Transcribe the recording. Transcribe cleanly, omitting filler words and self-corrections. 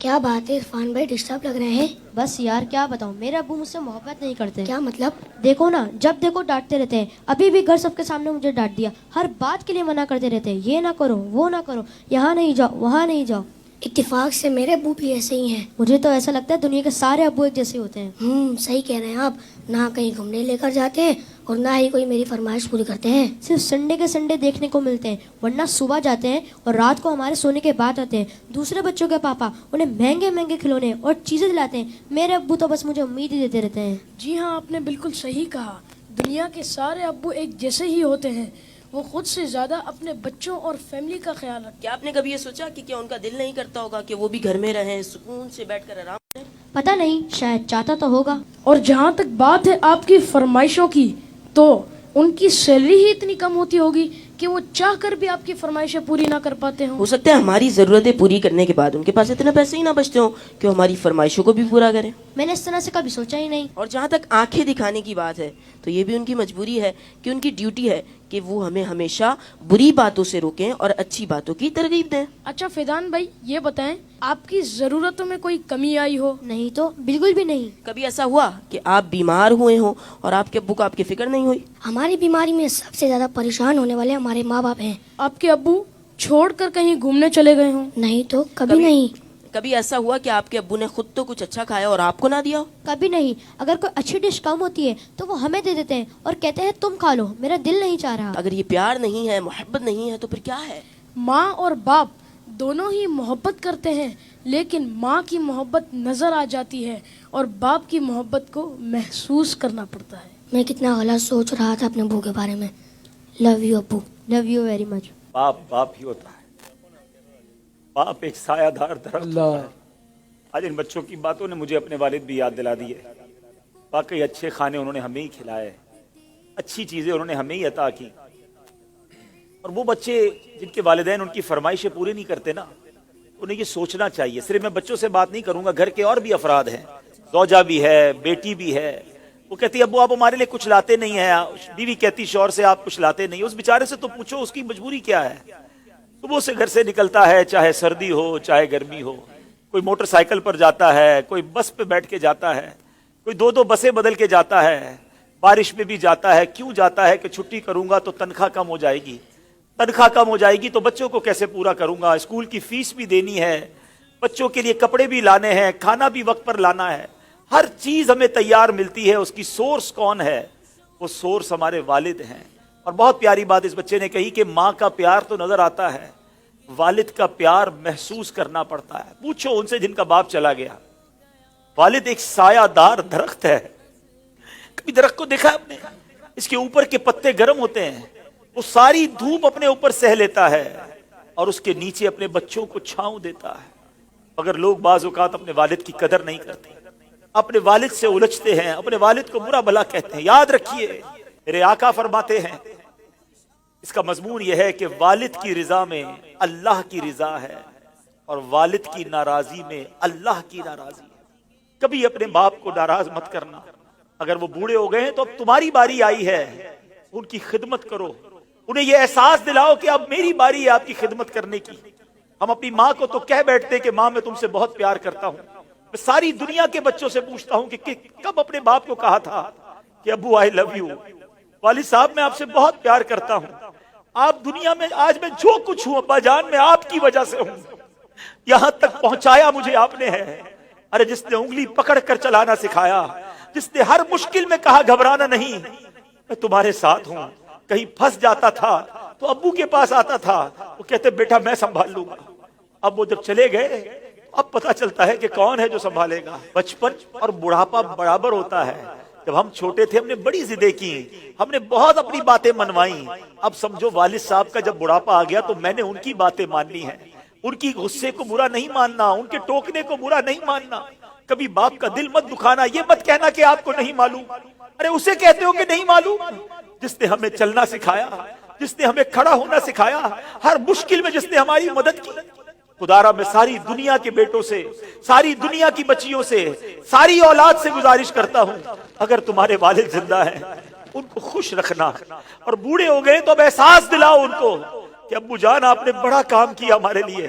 کیا بات ہے عرفان بھائی، ڈسٹرب لگ رہے ہیں؟ بس یار کیا بتاؤں، میرے ابو مجھ سے محبت نہیں کرتے۔ کیا مطلب؟ دیکھو نا، جب دیکھو ڈانٹتے رہتے ہیں۔ ابھی بھی گھر سب کے سامنے مجھے ڈانٹ دیا، ہر بات کے لیے منع کرتے رہتے ہیں، یہ نہ کرو وہ نہ کرو، یہاں نہیں جاؤ وہاں نہیں جاؤ۔ اتفاق سے میرے ابو بھی ایسے ہی ہیں۔ مجھے تو ایسا لگتا ہے دنیا کے سارے ابو ایک جیسے ہوتے ہیں۔ صحیح کہہ رہے ہیں آپ، نہ کہیں گھومنے لے کر جاتے ہیں اور نہ ہی کوئی میری فرمائش پوری کرتے ہیں۔ صرف سنڈے کے سنڈے دیکھنے کو ملتے ہیں، ورنہ صبح جاتے ہیں اور رات کو ہمارے سونے کے بعد آتے ہیں۔ دوسرے بچوں کے پاپا انہیں مہنگے مہنگے کھلونے اور چیزیں دلاتے ہیں، میرے ابو تو بس مجھے امید ہی دیتے رہتے ہیں۔ جی ہاں، آپ نے بالکل صحیح کہا، دنیا کے سارے ابو ایک جیسے ہی ہوتے ہیں۔ وہ خود سے زیادہ اپنے بچوں اور فیملی کا خیال رکھتے ہیں۔ کیا آپ نے کبھی یہ سوچا کہ کیا ان کا دل نہیں کرتا ہوگا کہ وہ بھی گھر میں رہیں، سکون سے بیٹھ کر آرام کریں؟ پتہ نہیں، شاید چاہتا تو ہوگا۔ اور جہاں تک بات ہے آپ کی فرمائشوں کی، تو ان کی سیلری ہی اتنی کم ہوتی ہوگی کہ وہ چاہ کر بھی آپ کی فرمائشیں پوری نہ کر پاتے ہوں۔ ہو سکتا ہے ہماری ضرورتیں پوری کرنے کے بعد ان کے پاس اتنے پیسے ہی نہ بچتے ہوں کہ وہ ہماری فرمائشوں کو بھی پورا کریں۔ میں نے اس طرح سے کبھی سوچا ہی نہیں۔ اور جہاں تک آنکھیں دکھانے کی بات ہے تو یہ بھی ان کی مجبوری ہے کہ ان کی ڈیوٹی ہے کہ وہ ہمیں ہمیشہ بری باتوں سے روکیں اور اچھی باتوں کی ترغیب دیں۔ اچھا فیضان بھائی، یہ بتائیں آپ کی ضرورتوں میں کوئی کمی آئی ہو؟ نہیں تو بالکل بھی نہیں۔ کبھی ایسا ہوا کہ آپ بیمار ہوئے ہوں اور آپ کے ابو کو آپ کی فکر نہیں ہوئی؟ ہماری بیماری میں سب سے زیادہ پریشان ہونے والے ہمارے ماں باپ ہیں۔ آپ کے ابو چھوڑ کر کہیں گھومنے چلے گئے ہوں؟ نہیں تو کبھی نہیں۔ کبھی ایسا ہوا کہ آپ کے ابو نے خود تو کچھ اچھا کھایا اور آپ کو نہ دیا ہو؟ کبھی نہیں۔ اگر کوئی اچھی ڈش کم ہوتی ہے تو وہ ہمیں دے دیتے ہیں اور کہتے ہیں تم کھا لو، میرا دل نہیں چاہ رہا۔ اگر یہ پیار نہیں ہے، محبت نہیں ہے، تو پھر کیا ہے؟ ماں اور باپ دونوں ہی محبت کرتے ہیں، لیکن ماں کی محبت نظر آ جاتی ہے اور باپ کی محبت کو محسوس کرنا پڑتا ہے۔ میں کتنا غلط سوچ رہا تھا اپنے ابو کے بارے میں۔ لو یو ابو۔ Love you very much. باپ باپ ہی ہوتا ہے، باپ ایک سایہ دار درخت ہوتا ہے۔ آج ان بچوں کی باتوں نے مجھے اپنے والد بھی یاد دلا دی ہے۔ واقعی اچھے کھانے انہوں نے ہمیں ہی کھلائے، اچھی چیزیں انہوں نے ہمیں ہی عطا کی۔ اور وہ بچے جن کے والدین ان کی فرمائشیں پوری نہیں کرتے نا، انہیں یہ سوچنا چاہیے۔ صرف میں بچوں سے بات نہیں کروں گا، گھر کے اور بھی افراد ہیں، زوجہ بھی ہے، بیٹی بھی ہے۔ وہ کہتی ابو آپ ہمارے لیے کچھ لاتے نہیں ہیں، بیوی کہتی شوہر سے آپ کچھ لاتے نہیں۔ اس بیچارے سے تو پوچھو اس کی مجبوری کیا ہے۔ صبح سے گھر سے نکلتا ہے، چاہے سردی ہو چاہے گرمی ہو، کوئی موٹر سائیکل پر جاتا ہے، کوئی بس پہ بیٹھ کے جاتا ہے، کوئی دو بسیں بدل کے جاتا ہے، بارش میں بھی جاتا ہے۔ کیوں جاتا ہے؟ کہ چھٹی کروں گا تو تنخواہ کم ہو جائے گی، تنخواہ کم ہو جائے گی تو بچوں کو کیسے پورا کروں گا، اسکول کی فیس بھی دینی ہے، بچوں کے لیے کپڑے بھی لانے ہیں، کھانا بھی وقت پر لانا ہے۔ ہر چیز ہمیں تیار ملتی ہے۔ اس کی سورس کون ہے؟ وہ سورس ہمارے والد ہیں۔ اور بہت پیاری بات اس بچے نے کہی کہ ماں کا پیار تو نظر آتا ہے، والد کا پیار محسوس کرنا پڑتا ہے۔ پوچھو ان سے جن کا باپ چلا گیا۔ والد ایک سایہ دار درخت ہے۔ کبھی درخت کو دیکھا آپ نے؟ اس کے اوپر کے پتے گرم ہوتے ہیں، وہ ساری دھوپ اپنے اوپر سہ لیتا ہے اور اس کے نیچے اپنے بچوں کو چھاؤں دیتا ہے۔ اگر لوگ بعض اوقات اپنے والد کی قدر نہیں کرتے، اپنے والد سے الجھتے ہیں، اپنے والد کو برا بھلا کہتے ہیں، یاد رکھیے میرے آقا فرماتے ہیں، اس کا مضمون یہ ہے کہ والد کی رضا میں اللہ کی رضا ہے اور والد کی ناراضی میں اللہ کی ناراضی ہے۔ کبھی اپنے باپ کو ناراض مت کرنا۔ اگر وہ بوڑھے ہو گئے ہیں تو اب تمہاری باری آئی ہے، ان کی خدمت کرو، انہیں یہ احساس دلاؤ کہ اب میری باری ہے آپ کی خدمت کرنے کی۔ ہم اپنی ماں کو تو کہہ بیٹھتے کہ ماں میں تم سے بہت پیار کرتا ہوں۔ میں ساری دنیا کے بچوں سے پوچھتا ہوں کہ کب اپنے باپ کو کہا تھا کہ ابو آئی لو یو، والد صاحب میں آپ سے بہت پیار کرتا ہوں۔ آپ دنیا میں آج میں جو کچھ ہوں ابا جان میں آپ کی وجہ سے ہوں، یہاں تک پہنچایا مجھے آپ نے ہے۔ ارے جس نے انگلی پکڑ کر چلانا سکھایا، جس نے ہر مشکل میں کہا گھبرانا نہیں، میں تمہارے ساتھ ہوں۔ کہیں پھنس جاتا تھا تو ابو کے پاس آتا تھا، وہ کہتے بیٹا میں سنبھال لوں گا۔ اب وہ جب چلے گئے اب پتا چلتا ہے کہ کون ہے جو سنبھالے گا۔ بچپن اور بڑھاپا برابر ہوتا ہے۔ جب ہم چھوٹے تھے ہم نے بڑی ضدیں کی، ہم نے بہت اپنی باتیں منوائیں۔ اب سمجھو والد صاحب کا جب بڑھاپا آ گیا تو میں نے ان کی باتیں ماننی ہیں، ان کی غصے کو برا نہیں ماننا، ان کے ٹوکنے کو برا نہیں ماننا۔ کبھی باپ کا دل مت دکھانا، یہ مت کہنا کہ آپ کو نہیں معلوم۔ ارے اسے کہتے ہو کہ نہیں معلوم جس نے ہمیں چلنا سکھایا، جس نے ہمیں کھڑا ہونا سکھایا، ہر مشکل میں جس نے ہماری مدد کی۔ خدارا میں ساری دنیا کے بیٹوں سے، ساری دنیا کی بچیوں سے، ساری اولاد سے گزارش کرتا ہوں، اگر تمہارے والد زندہ ہیں ان کو خوش رکھنا، اور بوڑھے ہو گئے تو اب احساس دلاؤ ان کو کہ ابو جان آپ نے بڑا کام کیا ہمارے لیے،